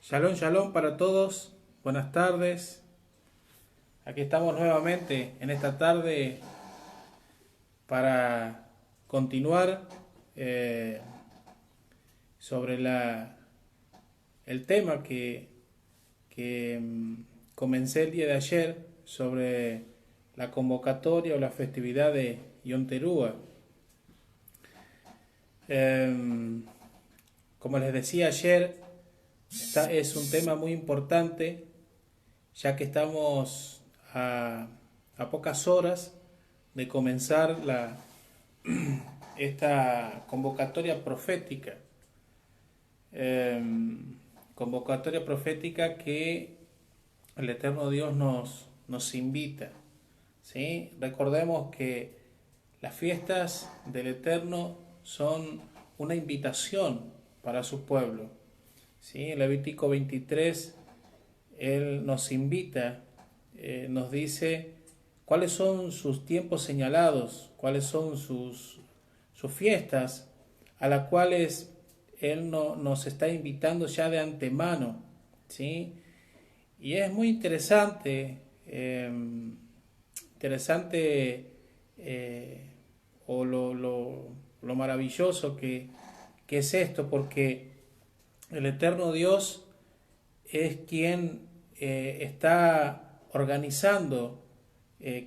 Shalom, shalom para todos. Buenas tardes. Aquí estamos nuevamente en esta tarde para continuar sobre el tema que comencé el día de ayer sobre la convocatoria o la festividad de Yom Teruah. Como les decía ayer, es un tema muy importante, ya que estamos a pocas horas de comenzar esta convocatoria profética. Convocatoria profética que el Eterno Dios nos invita, ¿sí? Recordemos que las fiestas del Eterno son una invitación para su pueblo. ¿Sí? En Levítico 23, Él nos invita, nos dice cuáles son sus tiempos señalados, cuáles son sus fiestas, a las cuales Él nos está invitando ya de antemano. ¿Sí? Y es muy interesante, o lo maravilloso que es esto, porque el Eterno Dios es quien está organizando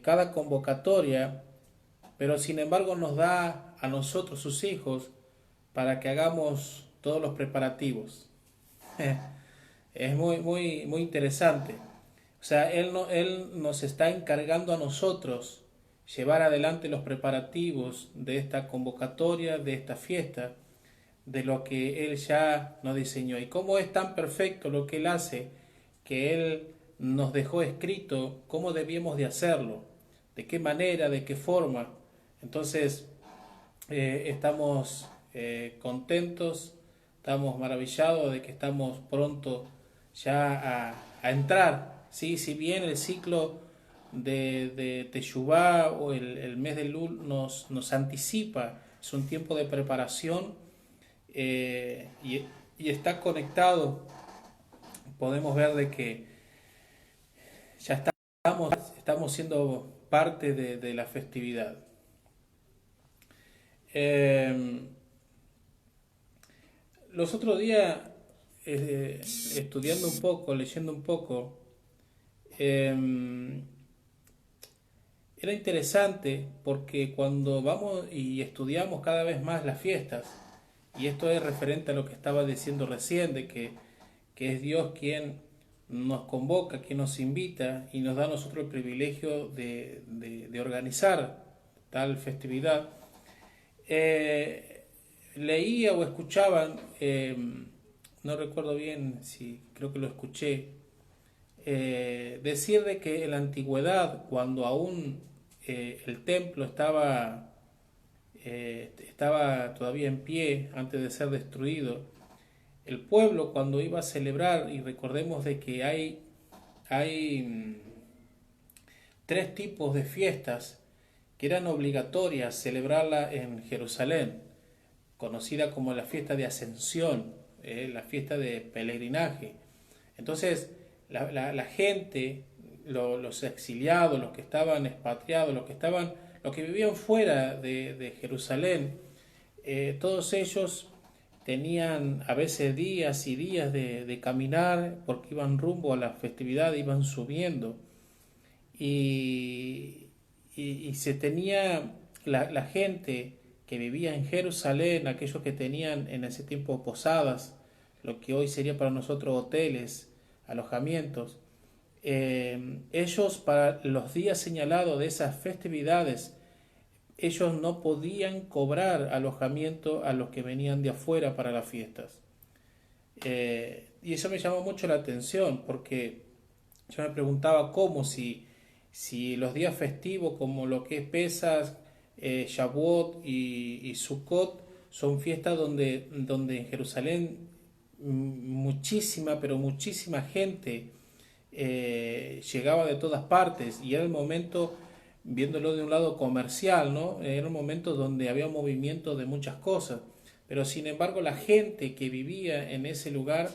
cada convocatoria, pero sin embargo nos da a nosotros, sus hijos, para que hagamos todos los preparativos. Es muy interesante. O sea, Él nos está encargando a nosotros llevar adelante los preparativos de esta convocatoria, de esta fiesta, de lo que Él ya nos diseñó. Y cómo es tan perfecto lo que Él hace, que Él nos dejó escrito cómo debíamos de hacerlo, de qué manera, de qué forma. Entonces, estamos contentos, estamos maravillados de que estamos pronto ya a entrar. ¿Sí? Si bien el ciclo de Teshuvá o el mes de Lul nos anticipa, es un tiempo de preparación, y está conectado, podemos ver de que ya estamos siendo parte de la festividad. Los otros días, estudiando un poco, leyendo un poco, era interesante porque cuando vamos y estudiamos cada vez más las fiestas, y esto es referente a lo que estaba diciendo recién, de que es Dios quien nos convoca, quien nos invita y nos da a nosotros el privilegio de organizar tal festividad. Leía o escuchaban, no recuerdo bien si creo que lo escuché, decir de que en la antigüedad, cuando aún el templo estaba todavía en pie antes de ser destruido, el pueblo cuando iba a celebrar, y recordemos de que hay tres tipos de fiestas que eran obligatorias celebrarla en Jerusalén, conocida como la fiesta de Ascensión, la fiesta de peregrinaje. Entonces la gente, los exiliados, los que estaban expatriados, los que vivían fuera de Jerusalén, todos ellos tenían a veces días y días de caminar porque iban rumbo a la festividad, iban subiendo. Y, y se tenía la gente que vivía en Jerusalén, aquellos que tenían en ese tiempo posadas, lo que hoy sería para nosotros hoteles, alojamientos, ellos para los días señalados de esas festividades, ellos no podían cobrar alojamiento a los que venían de afuera para las fiestas. Y eso me llamó mucho la atención porque yo me preguntaba cómo si los días festivos como lo que es Pesas, Shavuot y Sukkot son fiestas donde en Jerusalén muchísima, pero muchísima gente llegaba de todas partes y era el momento, viéndolo de un lado comercial, ¿no? Era un momento donde había movimiento de muchas cosas, pero sin embargo la gente que vivía en ese lugar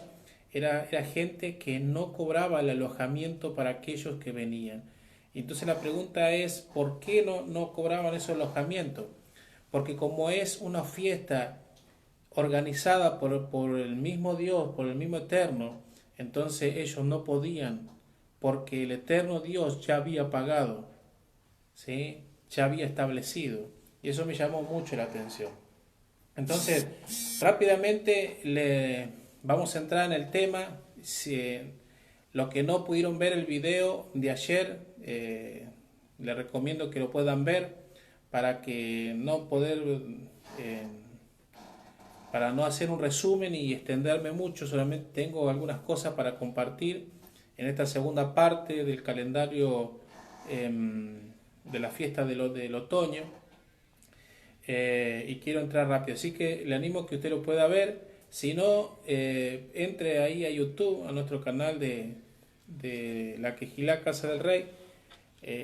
era gente que no cobraba el alojamiento para aquellos que venían. Entonces la pregunta es, ¿por qué no cobraban esos alojamientos? Porque como es una fiesta organizada por el mismo Dios, por el mismo Eterno, entonces ellos no podían, porque el Eterno Dios ya había pagado, ¿sí? Ya había establecido. Y eso me llamó mucho la atención. Entonces, rápidamente vamos a entrar en el tema. Si, los que no pudieron ver el video de ayer, les recomiendo que lo puedan ver para que no poder, para no hacer un resumen y extenderme mucho. Solamente tengo algunas cosas para compartir en esta segunda parte del calendario de la fiesta del otoño. Y quiero entrar rápido, así que le animo a que usted lo pueda ver. Si no, entre ahí a YouTube, a nuestro canal de La Quejilá Casa del Rey,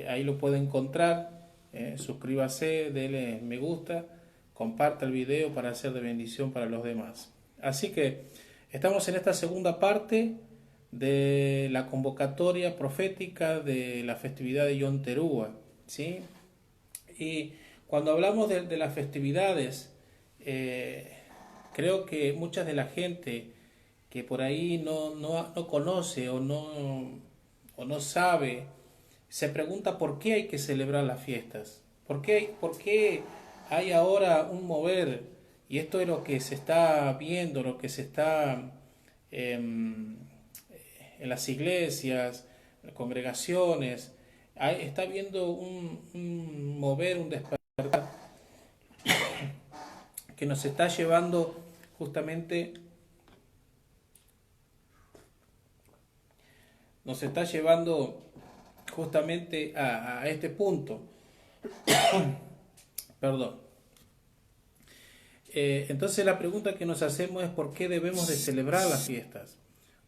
ahí lo puede encontrar. Suscríbase, dele me gusta, comparta el video para hacer de bendición para los demás. Así que estamos en esta segunda parte de la convocatoria profética de la festividad de Yom Teruah, ¿sí? Y cuando hablamos de las festividades, creo que mucha de la gente que por ahí no conoce o no sabe, se pregunta por qué hay que celebrar las fiestas, por qué hay ahora un mover, y esto es lo que se está viendo, lo que se está en las iglesias, en congregaciones, está viendo un mover, un despertar que nos está llevando justamente, a este punto. Perdón. Entonces la pregunta que nos hacemos es ¿por qué debemos de celebrar las fiestas?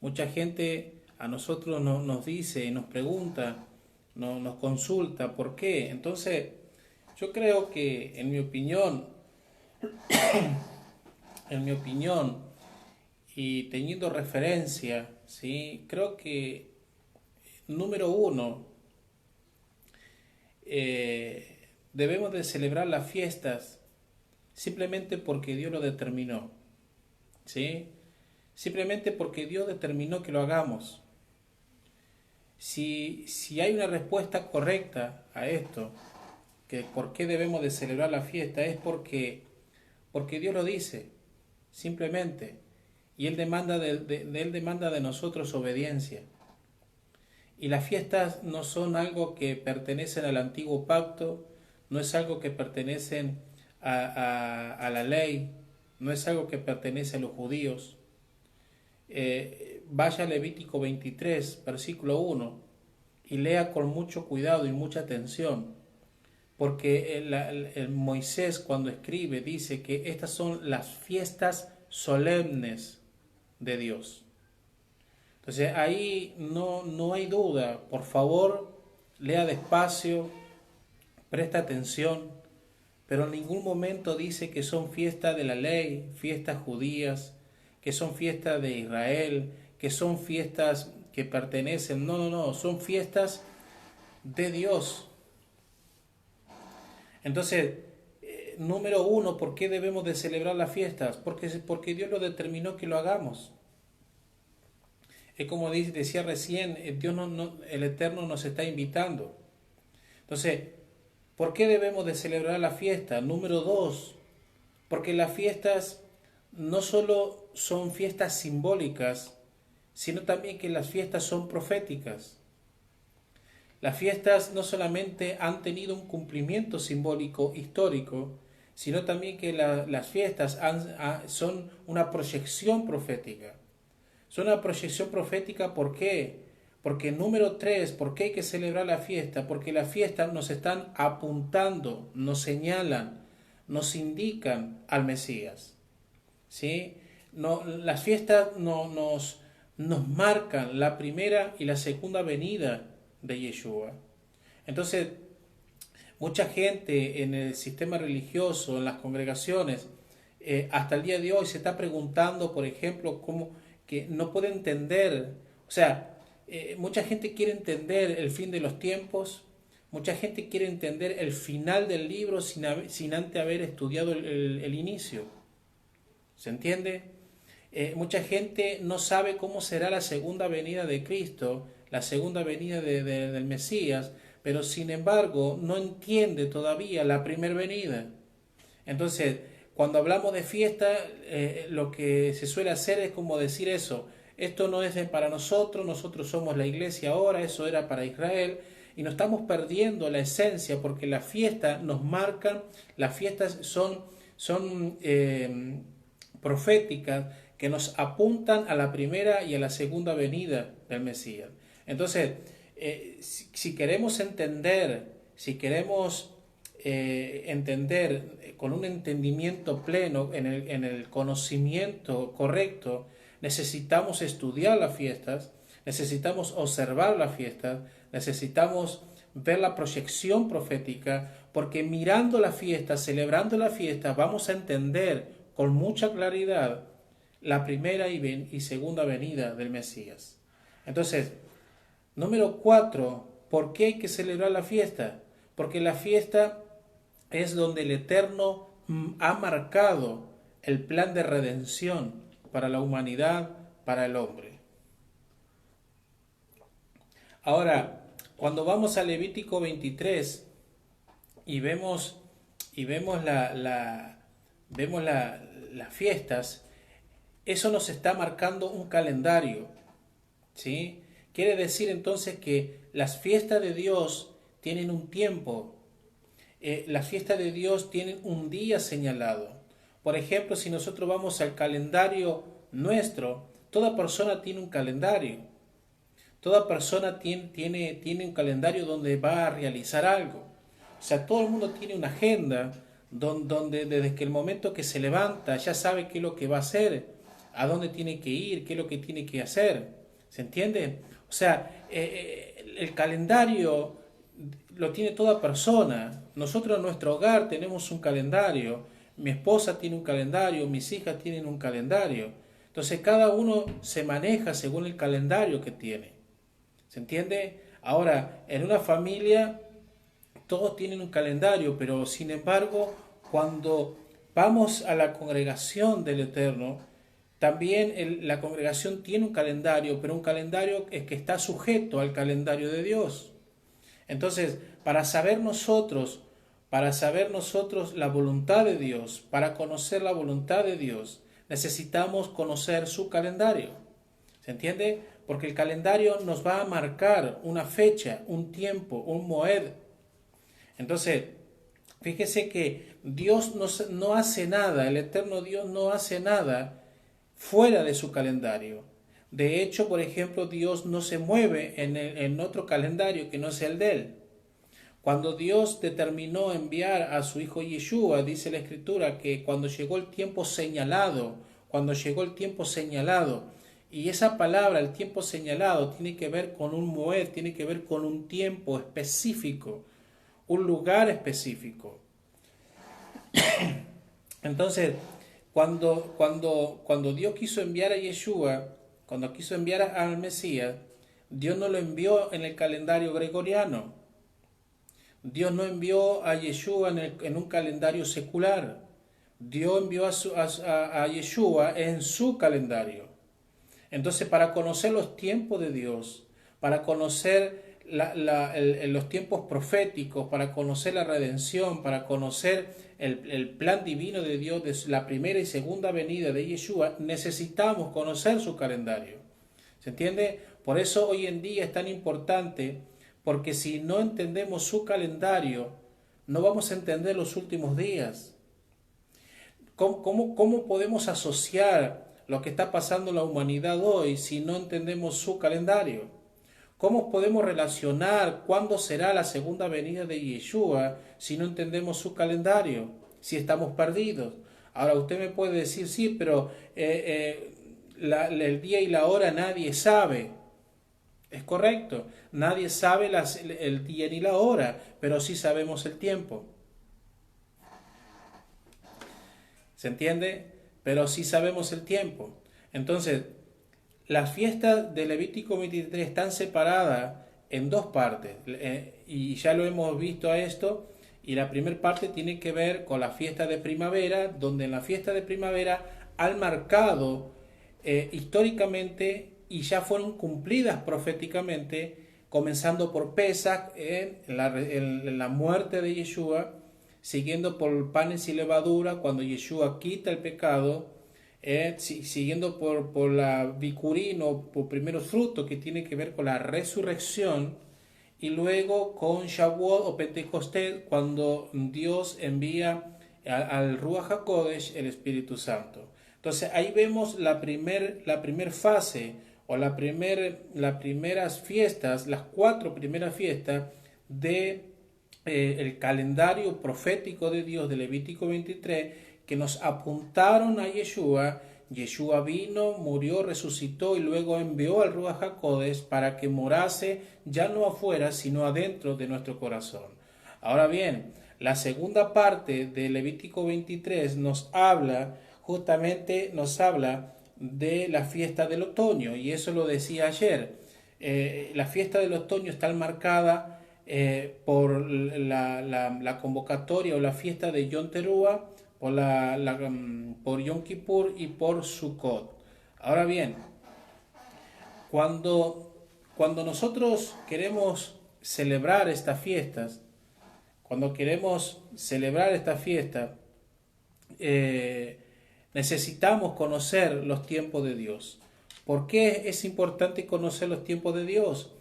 Mucha gente a nosotros nos dice, nos pregunta, nos consulta, ¿por qué? Entonces yo creo que en mi opinión, y teniendo referencia, ¿sí? Creo que número uno, debemos de celebrar las fiestas simplemente porque Dios lo determinó, ¿sí? Simplemente porque Dios determinó que lo hagamos. Si hay una respuesta correcta a esto, que por qué debemos de celebrar la fiesta, es porque Dios lo dice, simplemente. Y Él demanda Él demanda de nosotros obediencia. Y las fiestas no son algo que pertenecen al antiguo pacto, no es algo que pertenecen a la ley, no es algo que pertenece a los judíos. Vaya a Levítico 23, versículo 1, y lea con mucho cuidado y mucha atención, porque el Moisés cuando escribe dice que estas son las fiestas solemnes de Dios. Entonces ahí no hay duda. Por favor, lea despacio, presta atención, pero en ningún momento dice que son fiestas de la ley, fiestas judías, que son fiestas de Israel, que son fiestas que pertenecen. No, son fiestas de Dios. Entonces, número uno, ¿por qué debemos de celebrar las fiestas? Porque Dios lo determinó que lo hagamos. Es como decía recién, Dios el Eterno nos está invitando. Entonces, ¿por qué debemos de celebrar la fiesta? Número dos, porque las fiestas no solo son fiestas simbólicas, sino también que las fiestas son proféticas. Las fiestas no solamente han tenido un cumplimiento simbólico histórico, sino también que las fiestas son una proyección profética. Son una proyección profética, ¿por qué? Porque número tres, ¿por qué hay que celebrar la fiesta? Porque las fiestas nos están apuntando, nos señalan, nos indican al Mesías. ¿Sí? No, las fiestas nos marcan la primera y la segunda venida de Yeshua. Entonces, mucha gente en el sistema religioso, en las congregaciones, hasta el día de hoy se está preguntando, por ejemplo, cómo que no puede entender, o sea, mucha gente quiere entender el fin de los tiempos, mucha gente quiere entender el final del libro sin antes haber estudiado el inicio. ¿Se entiende? Mucha gente no sabe cómo será la segunda venida de Cristo, la segunda venida del Mesías, pero sin embargo no entiende todavía la primera venida. Entonces, cuando hablamos de fiesta, lo que se suele hacer es como decir eso: esto no es para nosotros, nosotros somos la iglesia ahora, eso era para Israel, y nos estamos perdiendo la esencia, porque las fiestas nos marcan, las fiestas son proféticas, que nos apuntan a la primera y a la segunda venida del Mesías. Entonces, si queremos entender, si queremos entender con un entendimiento pleno, en el conocimiento correcto, necesitamos estudiar las fiestas, necesitamos observar las fiestas, necesitamos ver la proyección profética, porque mirando la fiesta, celebrando la fiesta, vamos a entender con mucha claridad la primera y segunda venida del Mesías. Entonces, número 4, ¿por qué hay que celebrar la fiesta? Porque la fiesta es donde el Eterno ha marcado el plan de redención para la humanidad, para el hombre. Ahora, cuando vamos a Levítico 23 y vemos las fiestas, eso nos está marcando un calendario, ¿sí? Quiere decir entonces que las fiestas de Dios tienen un tiempo, las fiestas de Dios tienen un día señalado. Por ejemplo, si nosotros vamos al calendario nuestro, toda persona tiene un calendario. Toda persona tiene un calendario donde va a realizar algo. O sea, todo el mundo tiene una agenda donde desde que el momento que se levanta ya sabe qué es lo que va a hacer, a dónde tiene que ir, qué es lo que tiene que hacer. ¿Se entiende? O sea, el calendario lo tiene toda persona. Nosotros en nuestro hogar tenemos un calendario. Mi esposa tiene un calendario, mis hijas tienen un calendario. Entonces cada uno se maneja según el calendario que tiene. ¿Se entiende? Ahora, en una familia todos tienen un calendario, pero sin embargo, cuando vamos a la congregación del Eterno, también la congregación tiene un calendario, pero un calendario que está sujeto al calendario de Dios. Entonces, para saber nosotros la voluntad de Dios, para conocer la voluntad de Dios, necesitamos conocer su calendario. ¿Se entiende? Porque el calendario nos va a marcar una fecha, un tiempo, un moed. Entonces, fíjese que Dios no hace nada, el eterno Dios no hace nada fuera de su calendario. De hecho, por ejemplo, Dios no se mueve en otro calendario que no sea el de él. Cuando Dios determinó enviar a su hijo Yeshua, dice la Escritura que cuando llegó el tiempo señalado, y esa palabra, el tiempo señalado, tiene que ver con un moed, tiene que ver con un tiempo específico, un lugar específico. Entonces, cuando Dios quiso enviar a Yeshua, cuando quiso enviar al Mesías, Dios no lo envió en el calendario gregoriano. Dios no envió a Yeshua en un calendario secular. Dios envió a Yeshua en su calendario. Entonces, para conocer los tiempos de Dios, para conocer los tiempos proféticos, para conocer la redención, para conocer el plan divino de Dios de la primera y segunda venida de Yeshua, necesitamos conocer su calendario. ¿Se entiende? Por eso hoy en día es tan importante, porque si no entendemos su calendario, no vamos a entender los últimos días. ¿Cómo podemos asociar lo que está pasando en la humanidad hoy si no entendemos su calendario? ¿Cómo podemos relacionar cuándo será la segunda venida de Yeshua si no entendemos su calendario? Si estamos perdidos. Ahora usted me puede decir, sí, pero el día y la hora nadie sabe. Es correcto, nadie sabe el día ni la hora, pero sí sabemos el tiempo. ¿Se entiende? Pero sí sabemos el tiempo. Entonces, las fiestas de Levítico 23 están separadas en dos partes, y ya lo hemos visto a esto, y la primera parte tiene que ver con la fiesta de primavera, donde en la fiesta de primavera han marcado históricamente y ya fueron cumplidas proféticamente, comenzando por Pesach, en la muerte de Yeshua, siguiendo por panes y levadura, cuando Yeshua quita el pecado, siguiendo por la Bikurín o por primeros frutos, que tiene que ver con la resurrección, y luego con Shavuot o Pentecostés, cuando Dios envía al Ruach HaKodesh el Espíritu Santo. Entonces ahí vemos la primer fase, o las primeras fiestas, las 4 primeras fiestas de el calendario profético de Dios de Levítico 23, que nos apuntaron a Yeshua. Yeshua vino, murió, resucitó y luego envió al Ruach HaKodesh para que morase ya no afuera, sino adentro de nuestro corazón. Ahora bien, la segunda parte de Levítico 23 nos habla de la fiesta del otoño, y eso lo decía ayer. La fiesta del otoño está marcada por la convocatoria o la fiesta de Yom Teruah, por Yom Kippur y por Sukkot. Ahora bien, cuando nosotros queremos celebrar estas fiestas, necesitamos conocer los tiempos de Dios. ¿Por qué es importante conocer los tiempos de Dios?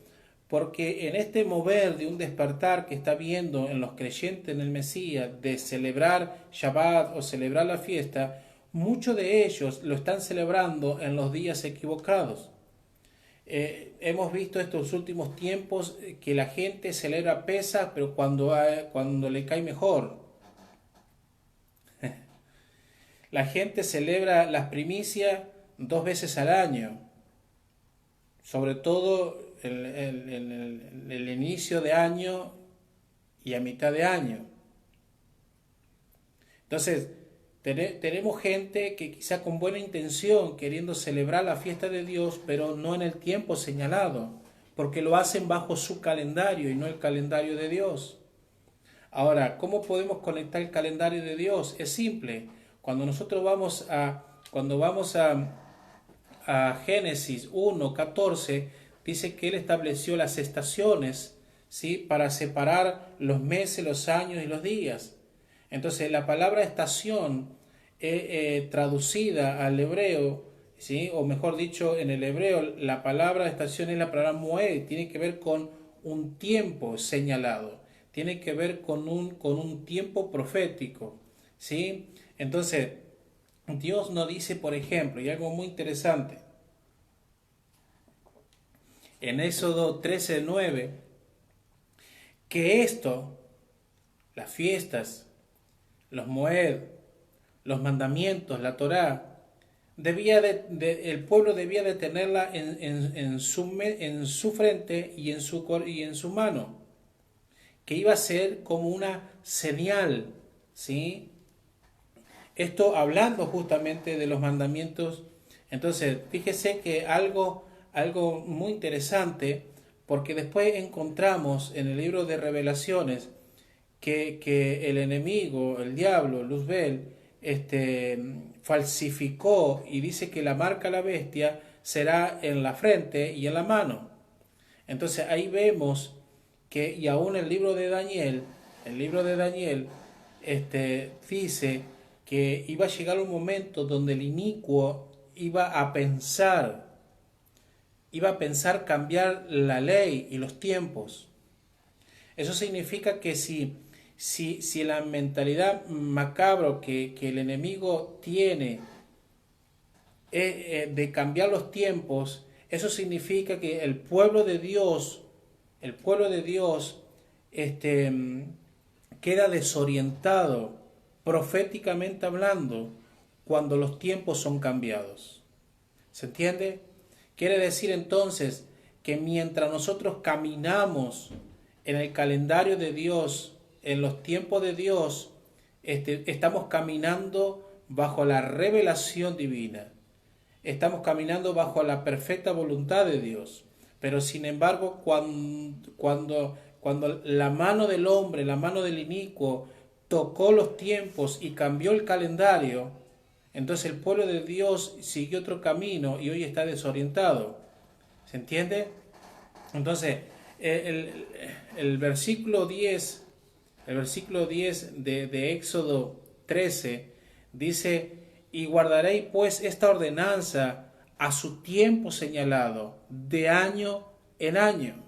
Porque en este mover de un despertar que está viendo en los creyentes en el Mesías, de celebrar Shabbat o celebrar la fiesta, muchos de ellos lo están celebrando en los días equivocados. Hemos visto estos últimos tiempos que la gente celebra Pesach, pero cuando le cae mejor. La gente celebra las primicias 2 veces al año, sobre todo el inicio de año y a mitad de año. Entonces, tenemos gente que quizá con buena intención, queriendo celebrar la fiesta de Dios, pero no en el tiempo señalado, porque lo hacen bajo su calendario y no el calendario de Dios. Ahora, ¿cómo podemos conectar el calendario de Dios? Es simple. Cuando nosotros vamos a Génesis 1:14, dice que Él estableció las estaciones, ¿sí?, para separar los meses, los años y los días. Entonces, la palabra estación, traducida al hebreo, ¿sí?, o mejor dicho, en el hebreo, la palabra estación es la palabra moed, tiene que ver con un tiempo señalado, tiene que ver con un tiempo profético, ¿sí? Entonces, Dios nos dice, por ejemplo, y algo muy interesante, en Éxodo 13:9, que las fiestas, los moed, los mandamientos, la Torá, el pueblo debía de tenerla en su frente y en su mano, que iba a ser como una señal, ¿sí? Esto hablando justamente de los mandamientos. Entonces, fíjese que algo muy interesante, porque después encontramos en el libro de Revelaciones que el enemigo, el diablo, Luzbel, falsificó y dice que la marca de la bestia será en la frente y en la mano. Entonces ahí vemos que, y aún el libro de Daniel, dice que iba a llegar un momento donde el inicuo iba a pensar cambiar la ley y los tiempos. Eso significa que si la mentalidad macabro que el enemigo tiene de cambiar los tiempos, eso significa que el pueblo de Dios, queda desorientado, proféticamente hablando, cuando los tiempos son cambiados. ¿Se entiende? Quiere decir entonces que mientras nosotros caminamos en el calendario de Dios, en los tiempos de Dios, estamos caminando bajo la revelación divina. Estamos caminando bajo la perfecta voluntad de Dios. Pero sin embargo, cuando la mano del hombre, la mano del inicuo, tocó los tiempos y cambió el calendario, entonces el pueblo de Dios siguió otro camino y hoy está desorientado. ¿Se entiende? Entonces, el versículo 10, de Éxodo 13 dice: y guardaréis pues esta ordenanza a su tiempo señalado, de año en año.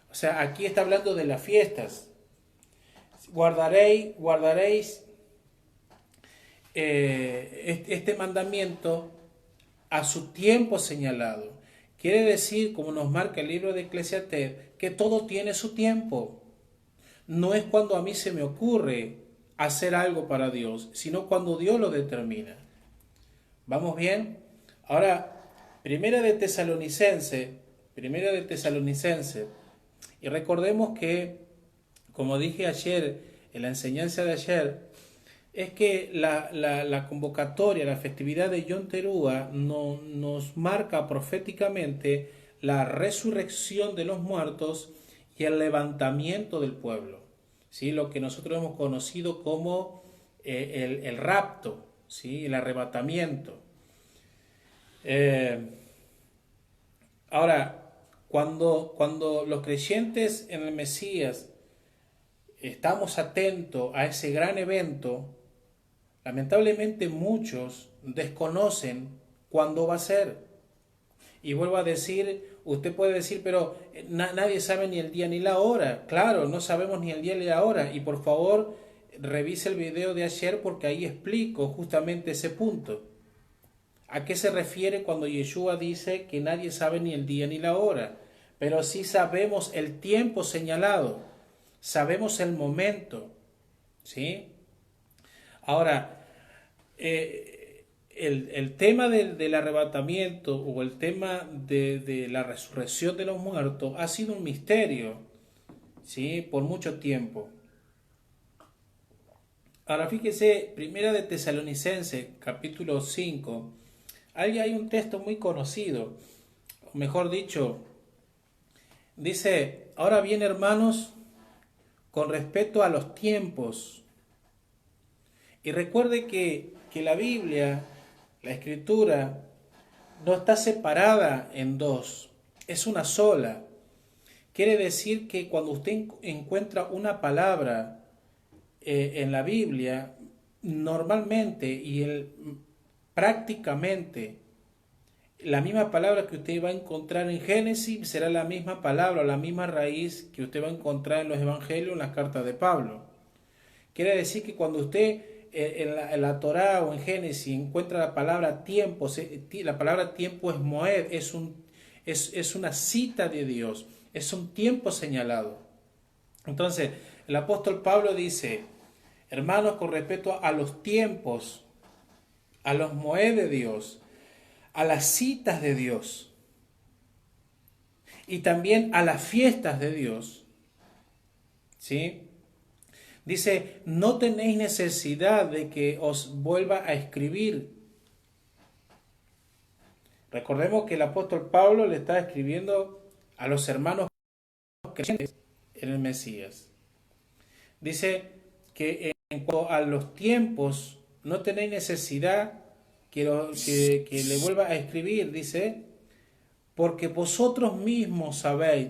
O sea, aquí está hablando de las fiestas. Guardaréis este mandamiento a su tiempo señalado. Quiere decir, como nos marca el libro de Eclesiastés, que todo tiene su tiempo. No es cuando a mí se me ocurre hacer algo para Dios, sino cuando Dios lo determina. ¿Vamos bien? Ahora, Primera de Tesalonicense, y recordemos que, como dije ayer, en la enseñanza de ayer, es que la convocatoria, la festividad de Yom Teruah nos marca proféticamente la resurrección de los muertos y el levantamiento del pueblo, ¿sí? Lo que nosotros hemos conocido como el rapto, ¿sí? El arrebatamiento. Ahora, cuando los creyentes en el Mesías estamos atentos a ese gran evento, lamentablemente muchos desconocen cuándo va a ser. Y vuelvo a decir, usted puede decir, pero nadie sabe ni el día ni la hora. Claro, no sabemos ni el día ni la hora. Y por favor, revise el video de ayer porque ahí explico justamente ese punto. ¿A qué se refiere cuando Yeshua dice que nadie sabe ni el día ni la hora? Pero sí sabemos el tiempo señalado, sabemos el momento, ¿sí? Ahora, el tema del arrebatamiento o el tema de la resurrección de los muertos ha sido un misterio, ¿sí? Por mucho tiempo. Ahora fíjese, Primera de Tesalonicenses, capítulo 5, ahí hay un texto muy conocido, o mejor dicho, dice: ahora bien, hermanos, con respecto a los tiempos, y recuerde que la Biblia, la Escritura, no está separada en dos, es una sola. Quiere decir que cuando usted encuentra una palabra en la Biblia, normalmente prácticamente la misma palabra que usted va a encontrar en Génesis será la misma palabra, la misma raíz que usted va a encontrar en los Evangelios, en las cartas de Pablo. Quiere decir que cuando usted en la Torá o en Génesis encuentra la palabra tiempo, la palabra tiempo es moed, es una cita de Dios, es un tiempo señalado. Entonces, el apóstol Pablo dice: hermanos, con respecto a los tiempos, a los moed de Dios, a las citas de Dios y también a las fiestas de Dios, ¿sí? Dice: no tenéis necesidad de que os vuelva a escribir. Recordemos que el apóstol Pablo le está escribiendo a los hermanos creyentes en el Mesías. Dice que en cuanto a los tiempos no tenéis necesidad que le vuelva a escribir, dice, porque vosotros mismos sabéis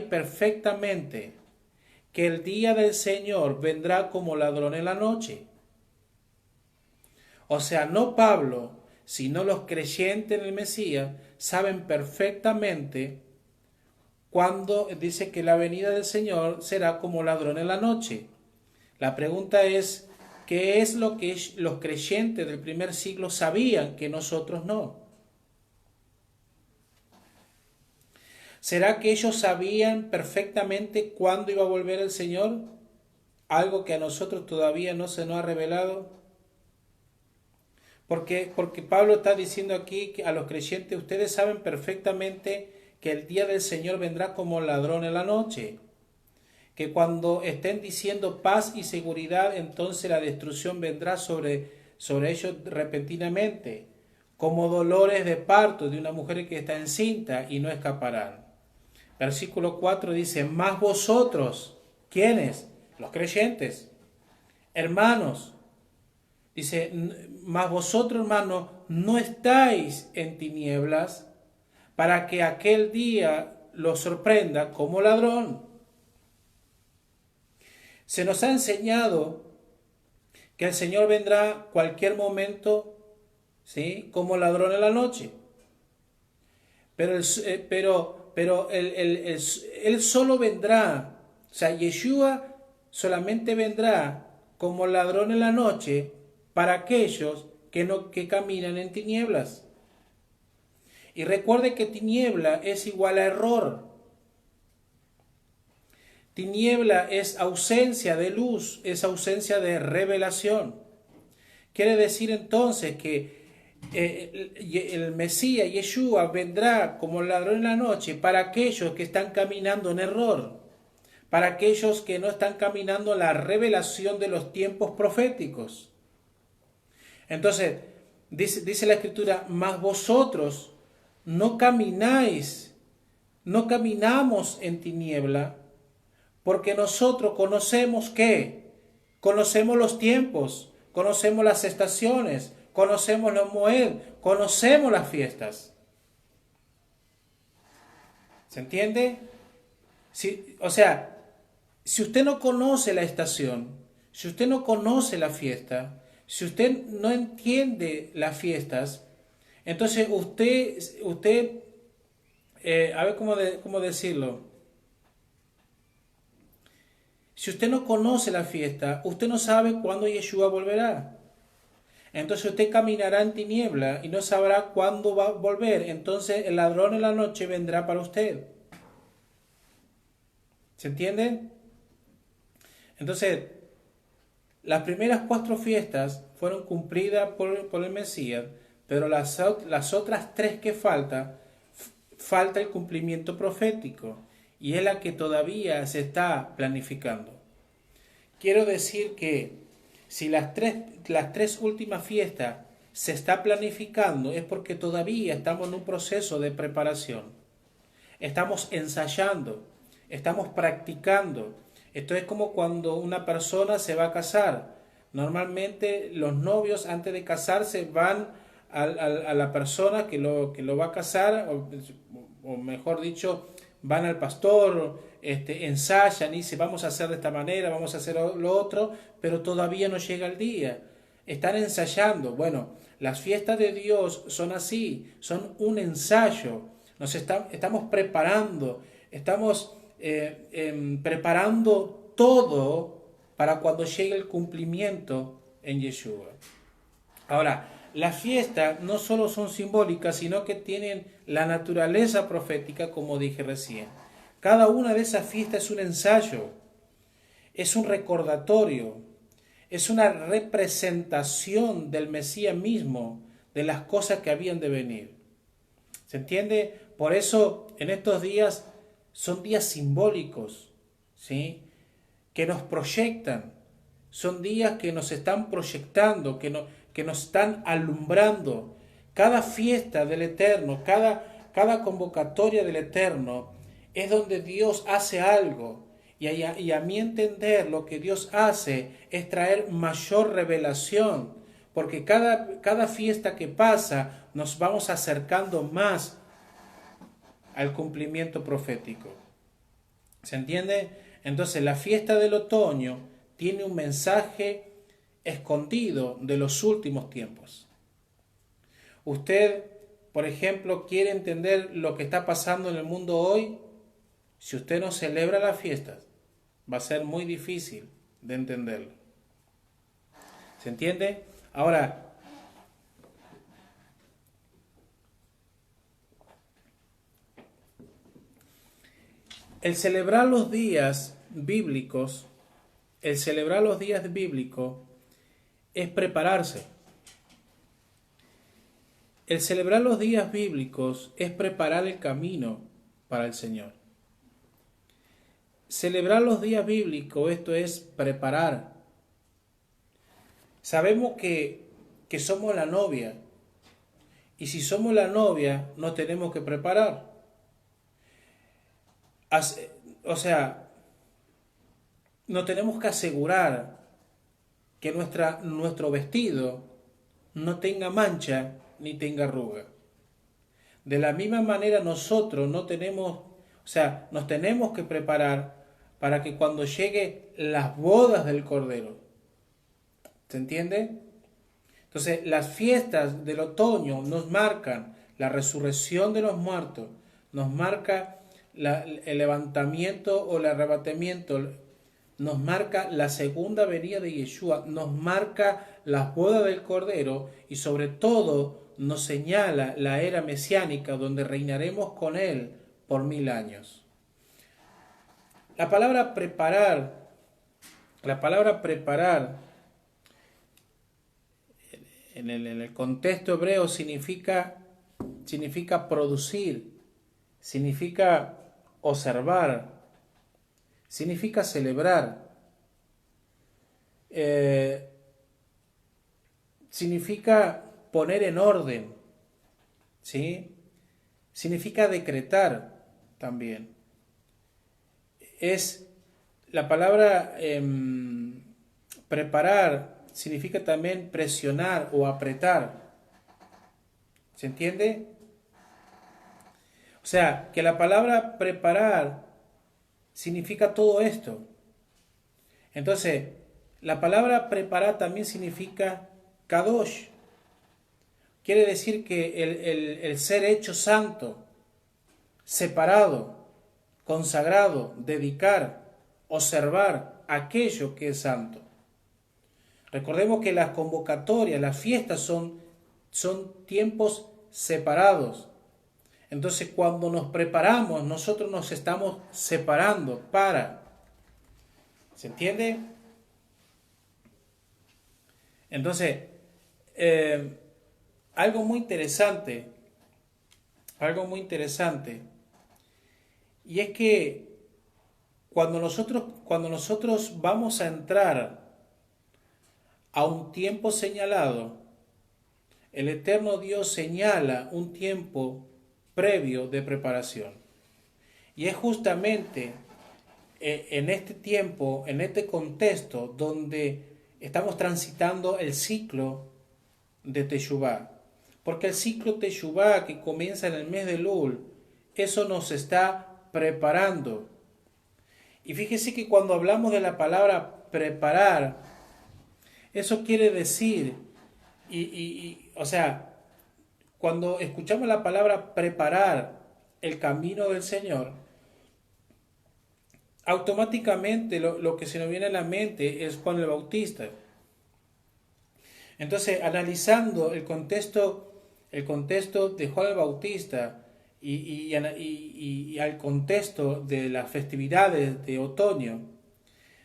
perfectamente que el día del Señor vendrá como ladrón en la noche. O sea, no Pablo, sino los creyentes en el Mesías saben perfectamente cuando dice que la venida del Señor será como ladrón en la noche. La pregunta es, ¿qué es lo que los creyentes del primer siglo sabían que nosotros no? ¿Será que ellos sabían perfectamente cuándo iba a volver el Señor? Algo que a nosotros todavía no se nos ha revelado. Porque Pablo está diciendo aquí que a los creyentes, ustedes saben perfectamente que el día del Señor vendrá como ladrón en la noche. Que cuando estén diciendo paz y seguridad, entonces la destrucción vendrá sobre ellos repentinamente, como dolores de parto de una mujer que está encinta y no escaparán. Versículo 4 dice, más vosotros, ¿quiénes? Los creyentes, hermanos. Dice, mas vosotros, hermanos, no estáis en tinieblas para que aquel día los sorprenda como ladrón. Se nos ha enseñado que el Señor vendrá cualquier momento, ¿sí?, como ladrón en la noche. Pero él solo vendrá, o sea, Yeshua solamente vendrá como ladrón en la noche para aquellos que caminan en tinieblas. Y recuerde que tiniebla es igual a error. Tiniebla es ausencia de luz, es ausencia de revelación. Quiere decir entonces que el Mesías, Yeshua, vendrá como ladrón en la noche para aquellos que están caminando en error, para aquellos que no están caminando en la revelación de los tiempos proféticos. Entonces, dice la Escritura, mas vosotros no caminamos en tiniebla, porque nosotros conocemos ¿qué? Conocemos los tiempos, conocemos las estaciones, conocemos los Moed, conocemos las fiestas. ¿Se entiende? O sea, si usted no conoce la estación, si usted no conoce la fiesta, si usted no entiende las fiestas, entonces usted a ver cómo decirlo. Si usted no conoce la fiesta, usted no sabe cuándo Yeshua volverá. Entonces usted caminará en tiniebla y no sabrá cuándo va a volver. Entonces el ladrón en la noche vendrá para usted. ¿Se entiende? Entonces, las primeras 4 fiestas fueron cumplidas por el Mesías, pero las otras 3 que falta el cumplimiento profético, y es la que todavía se está planificando. Quiero decir que si las tres últimas fiestas se está planificando, es porque todavía estamos en un proceso de preparación. Estamos ensayando, estamos practicando. Esto es como cuando una persona se va a casar. Normalmente los novios antes de casarse van a la persona que lo va a casar, o mejor dicho, van al pastor, ensayan y dicen vamos a hacer de esta manera, vamos a hacer lo otro, pero todavía no llega el día. Están ensayando. Bueno, las fiestas de Dios son así, son un ensayo. Estamos preparando, estamos preparando todo para cuando llegue el cumplimiento en Yeshua. Ahora, las fiestas no solo son simbólicas, sino que tienen la naturaleza profética, como dije recién. Cada una de esas fiestas es un ensayo, es un recordatorio, es una representación del Mesías mismo, de las cosas que habían de venir. ¿Se entiende? Por eso en estos días son días simbólicos, ¿sí?, que nos proyectan. Son días que nos están proyectando, que nos están alumbrando. Cada fiesta del Eterno, cada convocatoria del Eterno es donde Dios hace algo. y a mi entender lo que Dios hace es traer mayor revelación, porque cada fiesta que pasa nos vamos acercando más al cumplimiento profético. ¿Se entiende? Entonces la fiesta del otoño tiene un mensaje escondido de los últimos tiempos. Usted, por ejemplo, quiere entender lo que está pasando en el mundo hoy. Si usted no celebra las fiestas, va a ser muy difícil de entenderlo. ¿Se entiende? Ahora, el celebrar los días bíblicos, es prepararse. El celebrar los días bíblicos es preparar el camino para el Señor. Celebrar los días bíblicos, esto es preparar. Sabemos que somos la novia, y si somos la novia, nos tenemos que preparar. O sea, nos tenemos que asegurar que nuestro vestido no tenga mancha ni tenga arruga. De la misma manera nosotros nos tenemos que preparar para que cuando llegue las bodas del Cordero, ¿se entiende? Entonces, las fiestas del otoño nos marcan la resurrección de los muertos, nos marca el levantamiento o el arrebatamiento, nos marca la segunda venida de Yeshua, nos marca las bodas del Cordero y sobre todo nos señala la era mesiánica donde reinaremos con Él por 1000 años. La palabra preparar en el contexto hebreo significa producir, significa observar, significa celebrar, significa poner en orden, ¿sí? Significa decretar también. Es la palabra preparar significa también presionar o apretar. ¿Se entiende? O sea, que la palabra preparar significa todo esto. Entonces, la palabra preparar también significa kadosh. Quiere decir que el ser hecho santo, separado, consagrado, dedicar, observar aquello que es santo. Recordemos que las convocatorias, las fiestas son tiempos separados. Entonces, cuando nos preparamos, nosotros nos estamos separando para. ¿Se entiende? Entonces, algo muy interesante, y es que cuando nosotros vamos a entrar a un tiempo señalado, el eterno Dios señala un tiempo previo de preparación. Y es justamente en este tiempo, en este contexto, donde estamos transitando el ciclo de Teshuvá. Porque el ciclo Teshuvá que comienza en el mes de Elul, eso nos está preparando. Y fíjese que cuando hablamos de la palabra preparar, eso quiere decir, o sea, cuando escuchamos la palabra preparar el camino del Señor, automáticamente lo que se nos viene a la mente es Juan el Bautista. Entonces, analizando el contexto de Juan el Bautista y al contexto de las festividades de otoño,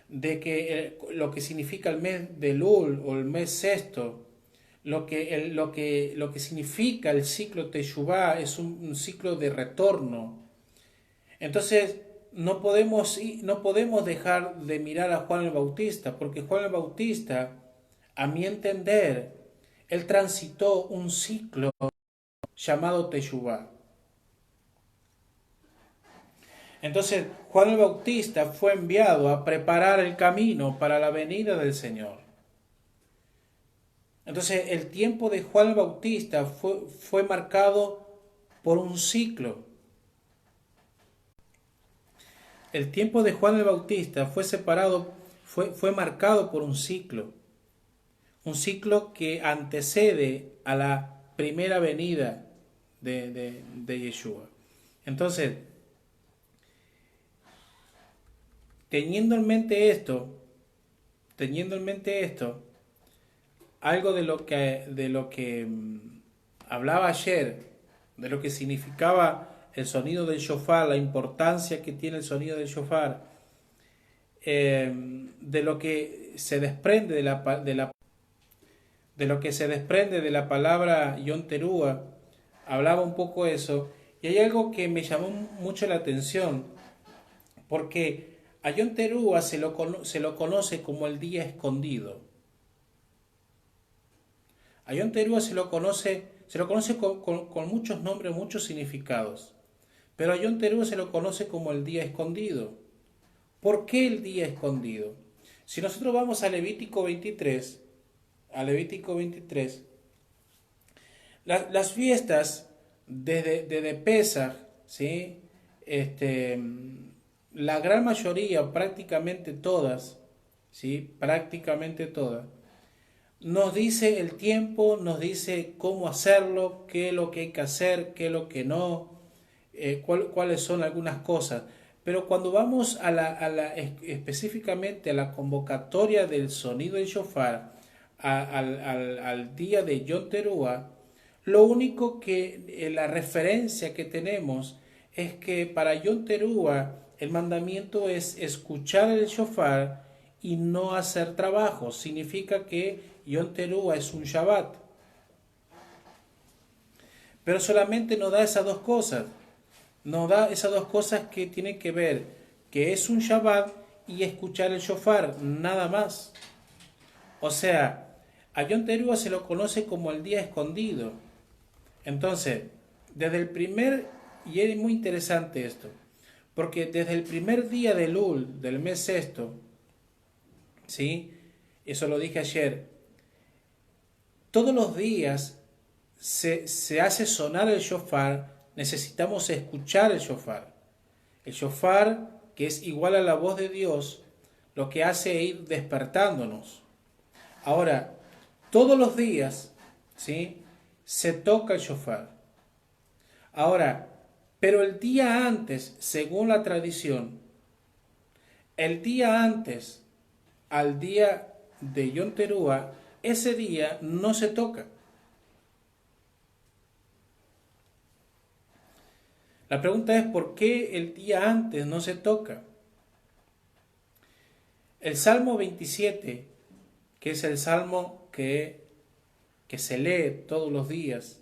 de que lo que significa el mes de Elul o el mes sexto, lo que significa el ciclo Teshuvá es un ciclo de retorno. Entonces, no podemos dejar de mirar a Juan el Bautista, porque Juan el Bautista, a mi entender, él transitó un ciclo llamado Teshuvá. Entonces Juan el Bautista fue enviado a preparar el camino para la venida del Señor. Entonces el tiempo de Juan el Bautista fue marcado por un ciclo. El tiempo de Juan el Bautista fue marcado por un ciclo que antecede a la primera venida de Yeshua. Entonces, teniendo en mente esto, algo de lo que hablaba ayer, de lo que significaba el sonido del shofar, la importancia que tiene el sonido del shofar, de lo que se desprende de lo que se desprende de la palabra Yom Teruah, hablaba un poco eso, y hay algo que me llamó mucho la atención, porque a Yom Teruah se lo conoce como el día escondido. A Yom Teruah se lo conoce con muchos nombres, muchos significados. Pero a Yom Teruah se lo conoce como el día escondido. ¿Por qué el día escondido? Si nosotros vamos a Levítico 23, las fiestas desde Pesaj, ¿sí? La gran mayoría, prácticamente todas, ¿sí? Prácticamente todas, nos dice el tiempo, nos dice cómo hacerlo, qué es lo que hay que hacer, qué es lo que no, cuáles son algunas cosas. Pero cuando vamos específicamente a la convocatoria del sonido del shofar, al día de Yom Teruah, lo único que la referencia que tenemos es que para Yom Teruah el mandamiento es escuchar el shofar y no hacer trabajo. Significa que Yom Teruah es un Shabbat. Pero solamente nos da esas dos cosas. Nos da esas dos cosas que tienen que ver, que es un Shabbat y escuchar el shofar, nada más. O sea, a Yom Teruah se lo conoce como el día escondido. Entonces, y es muy interesante esto, porque desde el primer día de Elul, del mes sexto, ¿sí? Eso lo dije ayer, todos los días se hace sonar el shofar, necesitamos escuchar el shofar. El shofar, que es igual a la voz de Dios, lo que hace es ir despertándonos. Ahora, todos los días, ¿sí?, se toca el shofar. Ahora, pero el día antes, según la tradición, el día antes al día de Yom Teruah, ese día no se toca. La pregunta es ¿por qué el día antes no se toca? El Salmo 27, que es el salmo que se lee todos los días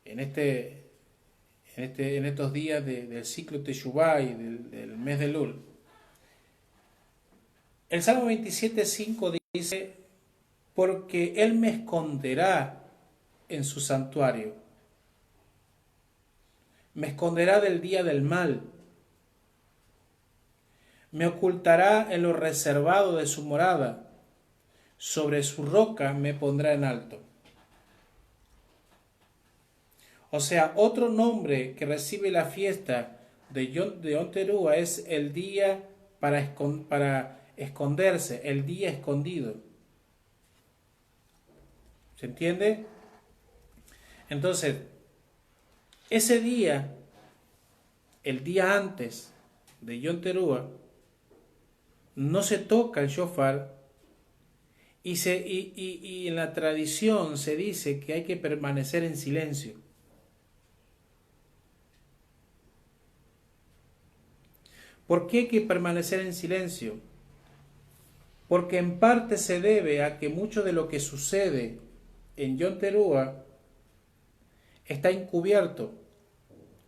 en estos días del ciclo Teshuvah y del mes de Elul. El Salmo 27:5 dice: porque Él me esconderá en su santuario, me esconderá del día del mal, me ocultará en lo reservado de su morada, sobre su roca me pondrá en alto. O sea, otro nombre que recibe la fiesta de Yom Teruah es el día para esconderse, el día escondido. ¿Se entiende? Entonces, ese día, el día antes de Yom Teruah, no se toca el shofar y en la tradición se dice que hay que permanecer en silencio. ¿Por qué hay que permanecer en silencio? Porque en parte se debe a que mucho de lo que sucede en Yom Teruah está encubierto,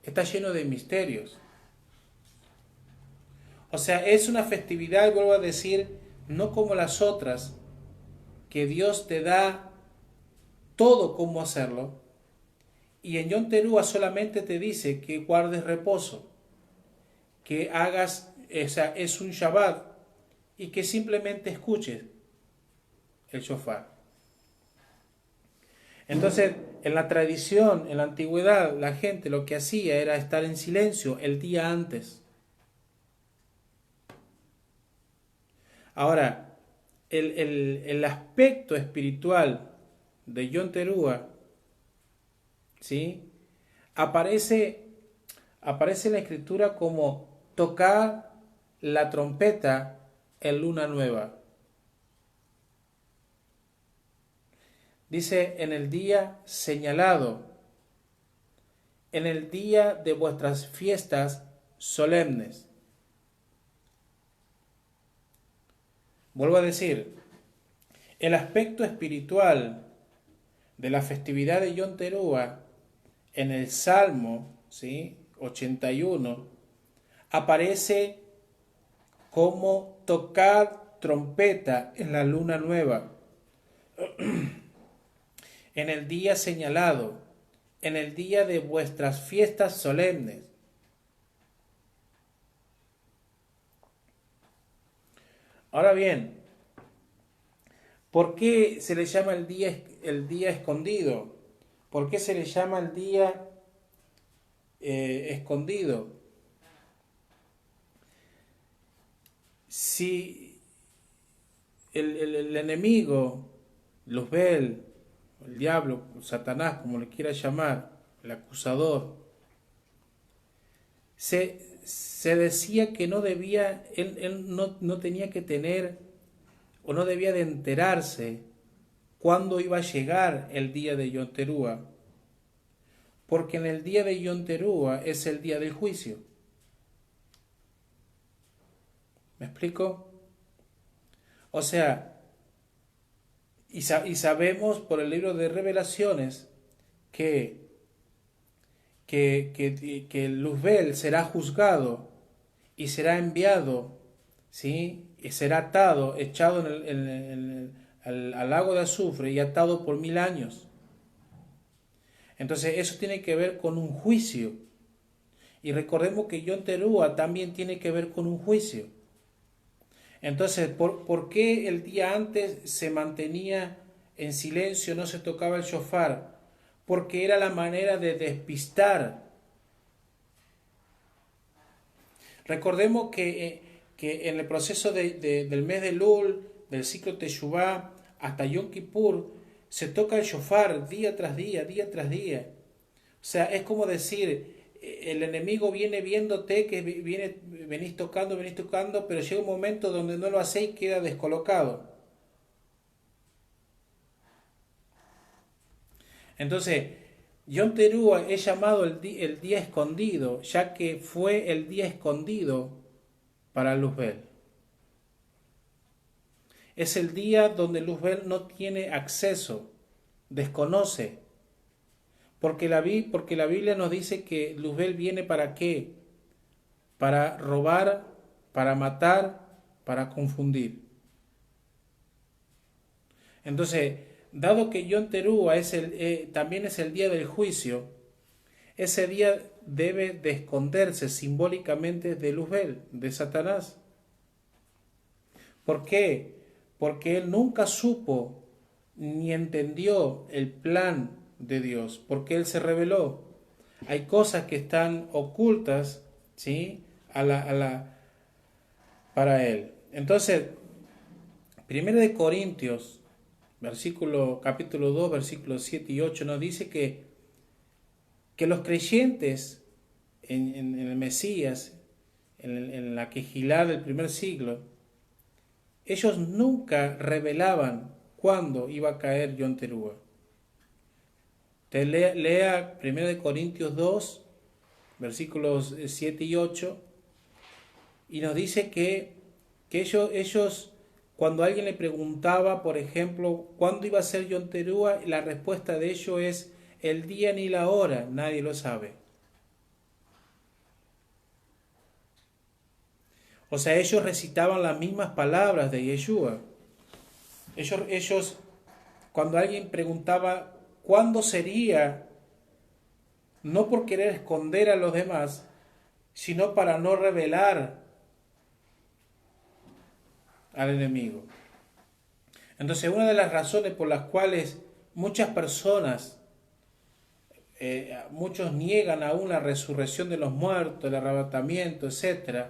está lleno de misterios. O sea, es una festividad, vuelvo a decir, no como las otras, que Dios te da todo cómo hacerlo, y en Yom Teruah solamente te dice que guardes reposo. que hagas, es un Shabbat, y que simplemente escuches el shofar. Entonces, en la tradición, en la antigüedad, la gente lo que hacía era estar en silencio el día antes. Ahora, el aspecto espiritual de Yom Teruah, ¿sí? Aparece en la escritura como tocar la trompeta en luna nueva. Dice, en el día señalado, en el día de vuestras fiestas solemnes. Vuelvo a decir, el aspecto espiritual de la festividad de Yom Teruah en el Salmo, ¿sí?, 81 aparece como tocar trompeta en la luna nueva, en el día señalado, en el día de vuestras fiestas solemnes. Ahora bien, ¿por qué se le llama el día escondido? ¿Por qué se le llama el día escondido? Si el enemigo, Luzbel, el diablo, Satanás, como le quiera llamar, el acusador, se decía que no debía, él no tenía que tener, o no debía de enterarse cuándo iba a llegar el día de Yom Teruah, porque en el día de Yom Teruah es el día del juicio. ¿Me explico? O sea, y sabemos por el libro de Revelaciones que Luzbel será juzgado y será enviado, ¿sí?, y será atado, echado al lago de azufre y atado por 1000 años. Entonces eso tiene que ver con un juicio. Y recordemos que Yom Teruah también tiene que ver con un juicio. Entonces, ¿por qué el día antes se mantenía en silencio, no se tocaba el shofar? Porque era la manera de despistar. Recordemos que en el proceso del mes de Lul, del ciclo Teshuvá, hasta Yom Kippur, se toca el shofar día tras día, día tras día. O sea, es como decir, el enemigo viene viéndote que venís tocando, pero llega un momento donde no lo hacéis y queda descolocado. Entonces, Yom Teruah es llamado el día escondido, ya que fue el día escondido para Luzbel. Es el día donde Luzbel no tiene acceso, desconoce. Porque la Biblia nos dice que Luzbel viene ¿para qué? Para robar, para matar, para confundir. Entonces, dado que Yom Teruah también es el día del juicio, ese día debe de esconderse simbólicamente de Luzbel, de Satanás. ¿Por qué? Porque él nunca supo ni entendió el plan de Dios, porque él se rebeló. Hay cosas que están ocultas, ¿sí?, para él. Entonces, 1 Corintios, capítulo 2, versículos 7 y 8, nos dice que los creyentes en el Mesías, en la Quejilá del primer siglo, ellos nunca revelaban cuándo iba a caer Yom Teruah. Te lea 1 Corintios 2, versículos 7 y 8, y nos dice que ellos, cuando alguien le preguntaba, por ejemplo, cuándo iba a ser Yom Teruah, la respuesta de ellos es el día ni la hora, nadie lo sabe. O sea, ellos recitaban las mismas palabras de Yeshua. Ellos, cuando alguien preguntaba cuándo sería, no por querer esconder a los demás, sino para no revelar al enemigo. Entonces, una de las razones por las cuales muchas personas, muchos niegan aún la resurrección de los muertos, el arrebatamiento, etc.,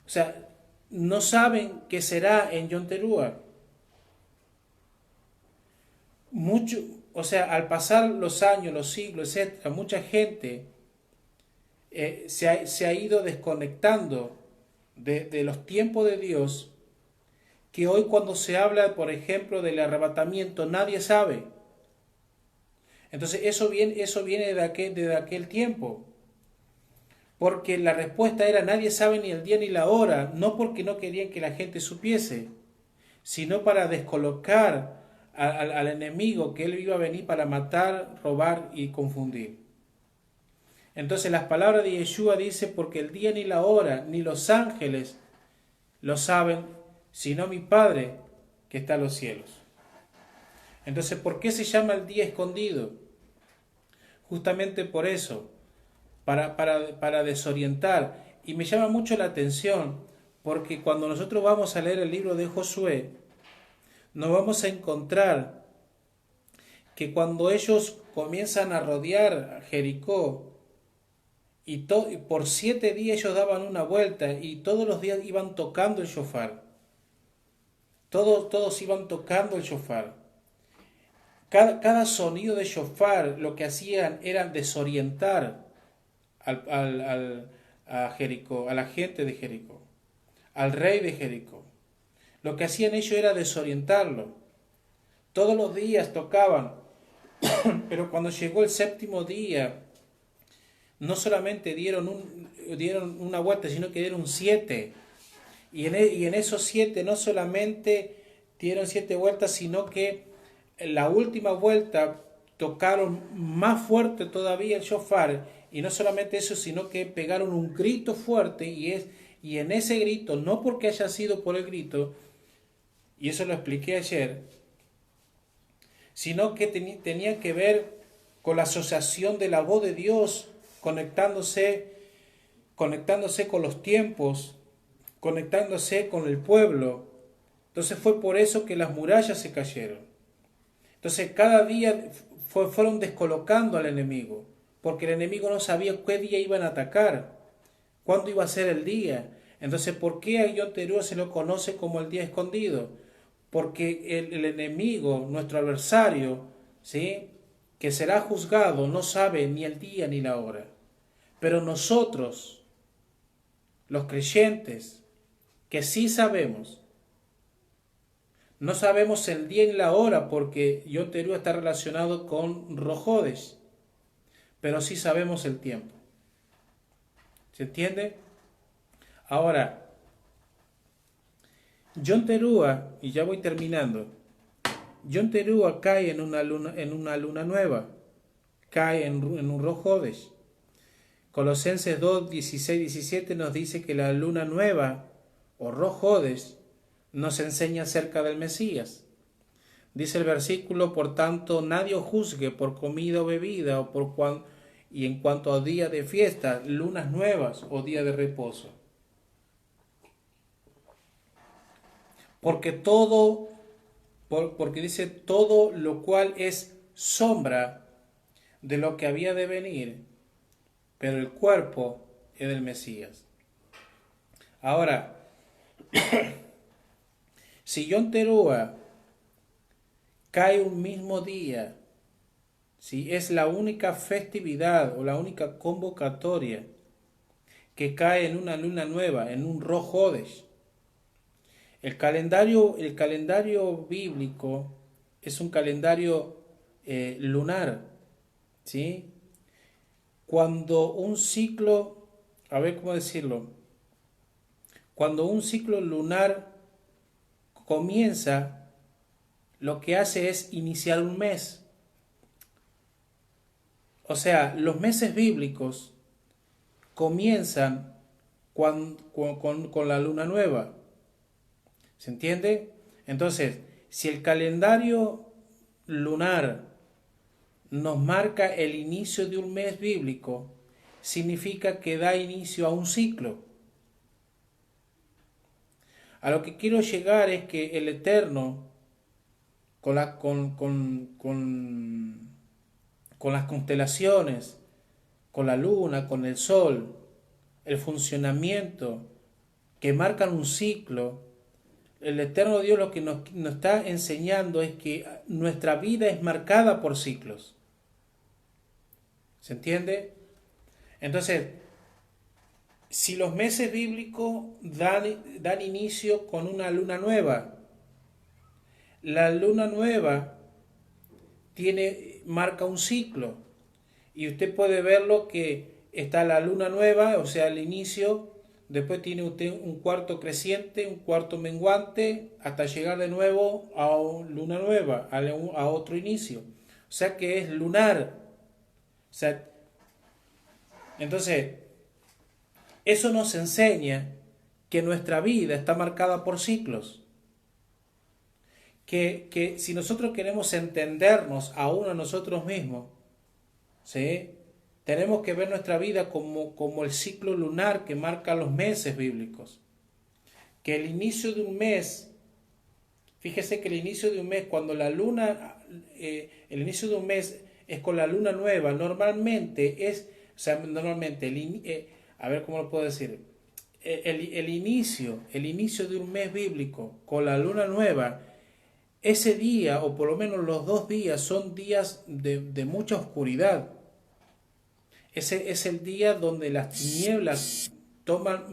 o sea, no saben qué será en Yom Teruah. Mucho, o sea, al pasar los años, los siglos, etc., mucha gente se ha ido desconectando de los tiempos de Dios, que hoy cuando se habla, por ejemplo, del arrebatamiento, nadie sabe. Entonces eso viene de aquel tiempo, porque la respuesta era nadie sabe ni el día ni la hora, no porque no querían que la gente supiese, sino para descolocar al enemigo, que él iba a venir para matar, robar y confundir. Entonces las palabras de Yeshua dice, porque el día ni la hora, ni los ángeles lo saben, sino mi Padre que está en los cielos. Entonces, ¿por qué se llama el día escondido? Justamente por eso, para desorientar. Y me llama mucho la atención, porque cuando nosotros vamos a leer el libro de Josué, nos vamos a encontrar que cuando ellos comienzan a rodear Jericó, y por 7 días ellos daban una vuelta, y todos los días iban tocando el shofar. Todos iban tocando el shofar. Cada sonido de shofar lo que hacían era desorientar a Jericó, a la gente de Jericó, al rey de Jericó. Lo que hacían ellos era desorientarlo. Todos los días tocaban, pero cuando llegó el 7º día, no solamente dieron una vuelta, sino que dieron 7. Y en esos 7 no solamente dieron 7 vueltas, sino que en la última vuelta tocaron más fuerte todavía el shofar. Y no solamente eso, sino que pegaron un grito fuerte. Y en ese grito, no porque haya sido por el grito, y eso lo expliqué ayer, sino que tenía que ver con la asociación de la voz de Dios, conectándose con los tiempos, conectándose con el pueblo. Entonces fue por eso que las murallas se cayeron. Entonces cada día fueron descolocando al enemigo, porque el enemigo no sabía qué día iban a atacar, cuándo iba a ser el día. Entonces, ¿por qué a Yom Teruah se lo conoce como el día escondido? Porque el enemigo, nuestro adversario, ¿sí?, que será juzgado, no sabe ni el día ni la hora. Pero nosotros, los creyentes, que sí sabemos, no sabemos el día ni la hora, porque Yom Teruah está relacionado con Rosh Hodesh, pero sí sabemos el tiempo. ¿Se entiende? Ahora, Yom Teruah, y ya voy terminando, Yom Teruah cae en una luna nueva, cae en un Rosh Hodesh. Colosenses 2, 16, 17 nos dice que la luna nueva, o Rosh Hodesh, nos enseña acerca del Mesías. Dice el versículo, por tanto, nadie os juzgue por comida o bebida, y en cuanto a día de fiesta, lunas nuevas o día de reposo. Porque dice todo lo cual es sombra de lo que había de venir, pero el cuerpo es del Mesías. Ahora, si Yom Teruah cae un mismo día, si es la única festividad o la única convocatoria que cae en una luna nueva, en un Rosh Hodesh, el calendario bíblico es un calendario lunar, ¿sí? Cuando un ciclo, a ver cómo decirlo, cuando un ciclo lunar comienza, lo que hace es iniciar un mes. O sea, los meses bíblicos comienzan con la luna nueva. ¿Se entiende? Entonces, si el calendario lunar nos marca el inicio de un mes bíblico, significa que da inicio a un ciclo. A lo que quiero llegar es que el Eterno, con las constelaciones, con la luna, con el sol, el funcionamiento que marcan un ciclo, el Eterno Dios lo que nos está enseñando es que nuestra vida es marcada por ciclos. ¿Se entiende? Entonces, si los meses bíblicos dan inicio con una luna nueva, la luna nueva marca un ciclo. Y usted puede verlo que está la luna nueva, o sea, el inicio, después tiene usted un cuarto creciente, un cuarto menguante, hasta llegar de nuevo a una luna nueva, a otro inicio. O sea que es lunar. O sea, entonces, eso nos enseña que nuestra vida está marcada por ciclos. Que si nosotros queremos entendernos aún a nosotros mismos, ¿sí?, tenemos que ver nuestra vida como el ciclo lunar que marca los meses bíblicos. Que el inicio de un mes, fíjese que el inicio de un mes, cuando la luna, el inicio de un mes es con la luna nueva, normalmente es, o sea, normalmente, a ver cómo lo puedo decir, el inicio de un mes bíblico con la luna nueva, ese día, o por lo menos los 2 días, son días de mucha oscuridad. Ese es el día donde las tinieblas toman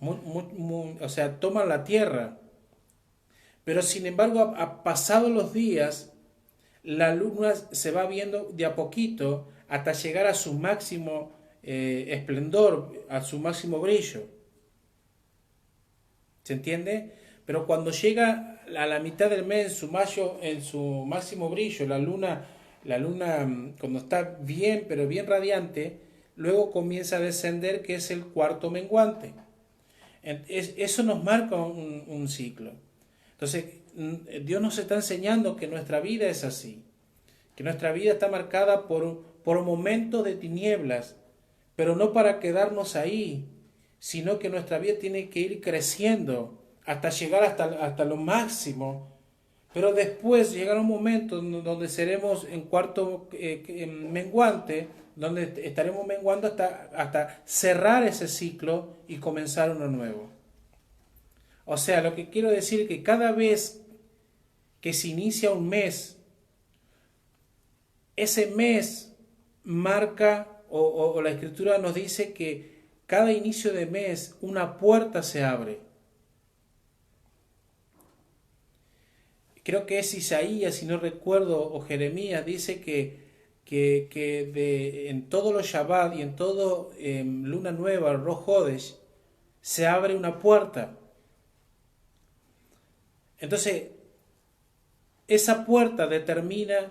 o sea, toman la tierra. Pero sin embargo, pasados los días, la luna se va viendo de a poquito hasta llegar a su máximo esplendor, a su máximo brillo. ¿Se entiende? Pero cuando llega a la mitad del mes, en su máximo brillo, la luna cuando está bien, pero bien radiante, luego comienza a descender, que es el cuarto menguante. Eso nos marca un ciclo. Entonces, Dios nos está enseñando que nuestra vida es así, que nuestra vida está marcada por momentos de tinieblas, pero no para quedarnos ahí, sino que nuestra vida tiene que ir creciendo hasta llegar hasta lo máximo. Pero después llegará un momento donde seremos en cuarto menguante, donde estaremos menguando hasta cerrar ese ciclo y comenzar uno nuevo. O sea, lo que quiero decir es que cada vez que se inicia un mes, ese mes marca, o la Escritura nos dice que cada inicio de mes una puerta se abre. Creo que es Isaías, si no recuerdo, o Jeremías, dice en todos los Shabbat y en todo Luna Nueva, Rosh Hodesh, se abre una puerta. Entonces, esa puerta determina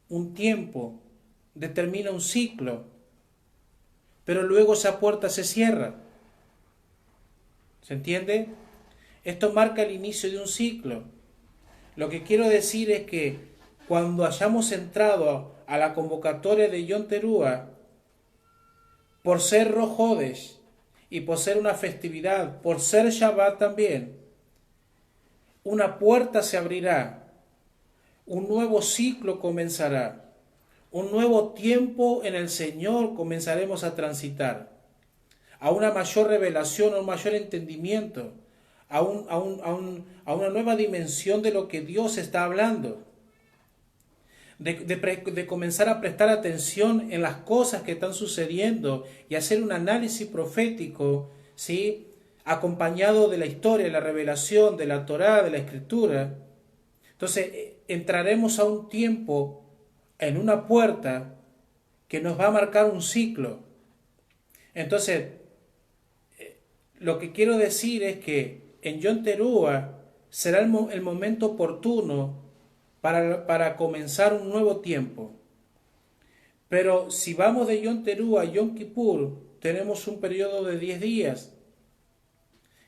un tiempo, determina un ciclo, pero luego esa puerta se cierra. ¿Se entiende? Esto marca el inicio de un ciclo. Lo que quiero decir es que cuando hayamos entrado a la convocatoria de Yom Teruah, por ser Rosh Hodesh y por ser una festividad, por ser Shabbat también, una puerta se abrirá, un nuevo ciclo comenzará, un nuevo tiempo en el Señor comenzaremos a transitar, a una mayor revelación, a un mayor entendimiento, a una nueva dimensión de lo que Dios está hablando, de comenzar a prestar atención en las cosas que están sucediendo y hacer un análisis profético, ¿sí?, acompañado de la historia, de la revelación, de la Torá, de la Escritura. Entonces entraremos a un tiempo, en una puerta que nos va a marcar un ciclo. Entonces, lo que quiero decir es que en Yom Teruah será el momento oportuno para comenzar un nuevo tiempo. Pero si vamos de Yom Teruah a Yom Kippur, tenemos un periodo de 10 días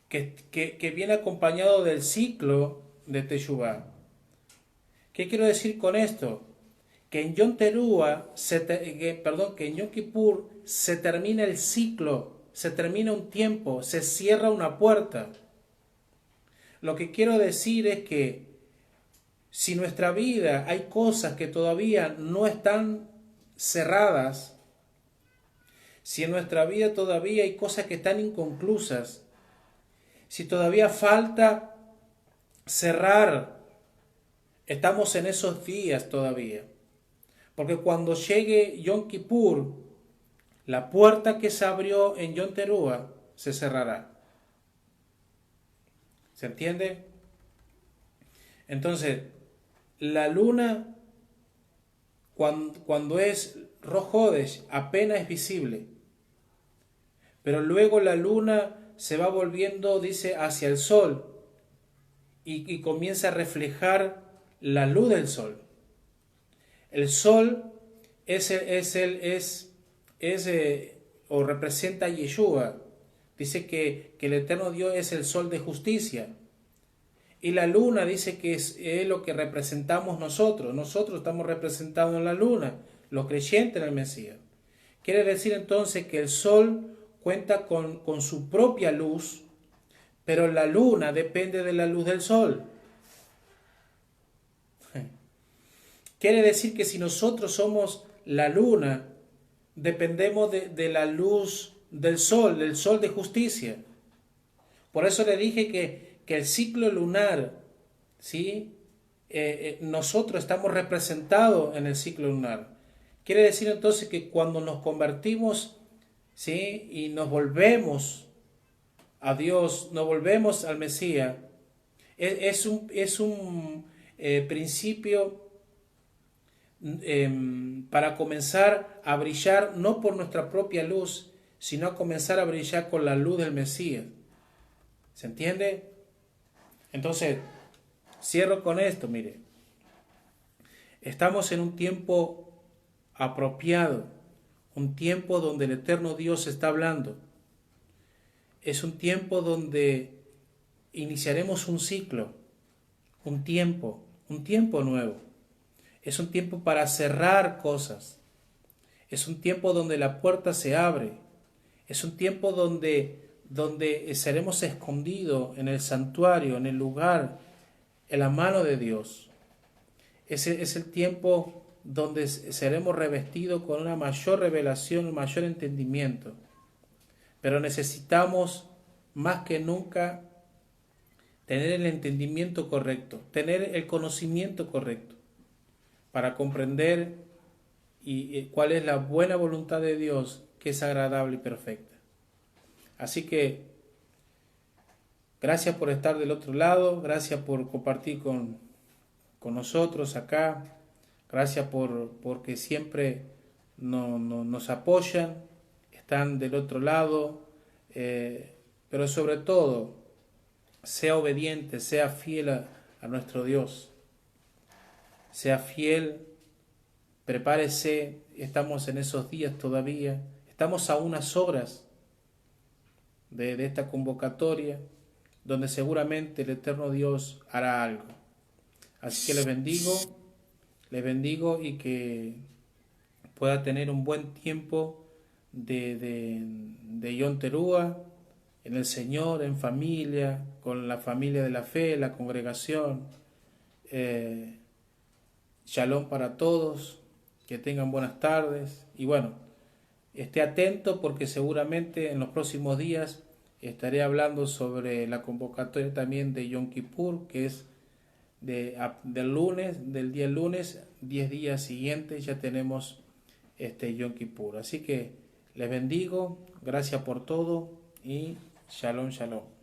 que viene acompañado del ciclo de Teshuvah. ¿Qué quiero decir con esto? que en Yom Teruah, que en Yom Kippur se termina el ciclo, se termina un tiempo, se cierra una puerta. Lo que quiero decir es que si en nuestra vida hay cosas que todavía no están cerradas, si en nuestra vida todavía hay cosas que están inconclusas, si todavía falta cerrar, estamos en esos días todavía. Porque cuando llegue Yom Kippur, la puerta que se abrió en Yom Teruah se cerrará. ¿Se entiende? Entonces, la luna, cuando es Rosh Hodesh, apenas es visible. Pero luego la luna se va volviendo, dice, hacia el sol y comienza a reflejar la luz del sol. El sol o representa a Yeshua. Dice que el eterno Dios es el sol de justicia. Y la luna dice que es lo que representamos nosotros. Nosotros estamos representados en la luna, los creyentes en el Mesías. Quiere decir entonces que el sol cuenta con su propia luz, pero la luna depende de la luz del sol. Quiere decir que si nosotros somos la luna, dependemos de la luz del sol de justicia. Por eso le dije que el ciclo lunar, ¿sí? Nosotros estamos representados en el ciclo lunar. Quiere decir entonces que cuando nos convertimos, ¿sí? Y nos volvemos a Dios, nos volvemos al Mesías, es un principio para comenzar a brillar no por nuestra propia luz, sino a comenzar a brillar con la luz del Mesías. ¿Se entiende? Entonces, cierro con esto, mire. Estamos en un tiempo apropiado, un tiempo donde el eterno Dios está hablando. Es un tiempo donde iniciaremos un ciclo, un tiempo nuevo. Es un tiempo para cerrar cosas. Es un tiempo donde la puerta se abre. Es un tiempo donde seremos escondidos en el santuario, en el lugar, en la mano de Dios. Ese es el tiempo donde seremos revestidos con una mayor revelación, un mayor entendimiento. Pero necesitamos más que nunca tener el entendimiento correcto, tener el conocimiento correcto para comprender cuál es la buena voluntad de Dios, que es agradable y perfecta. Así que gracias por estar del otro lado, gracias por compartir con nosotros acá, gracias porque siempre nos apoyan, están del otro lado, pero sobre todo, sea obediente, sea fiel a nuestro Dios, sea fiel, prepárese, estamos en esos días todavía, estamos a unas horas de esta convocatoria, donde seguramente el eterno Dios hará algo. Así que les bendigo y que pueda tener un buen tiempo de Yom Teruah en el Señor, en familia, con la familia de la fe, la congregación. Shalom para todos, que tengan buenas tardes y bueno, esté atento porque seguramente en los próximos días estaré hablando sobre la convocatoria también de Yom Kippur, que es del día lunes, 10 días siguientes ya tenemos Yom Kippur. Así que les bendigo, gracias por todo y shalom, shalom.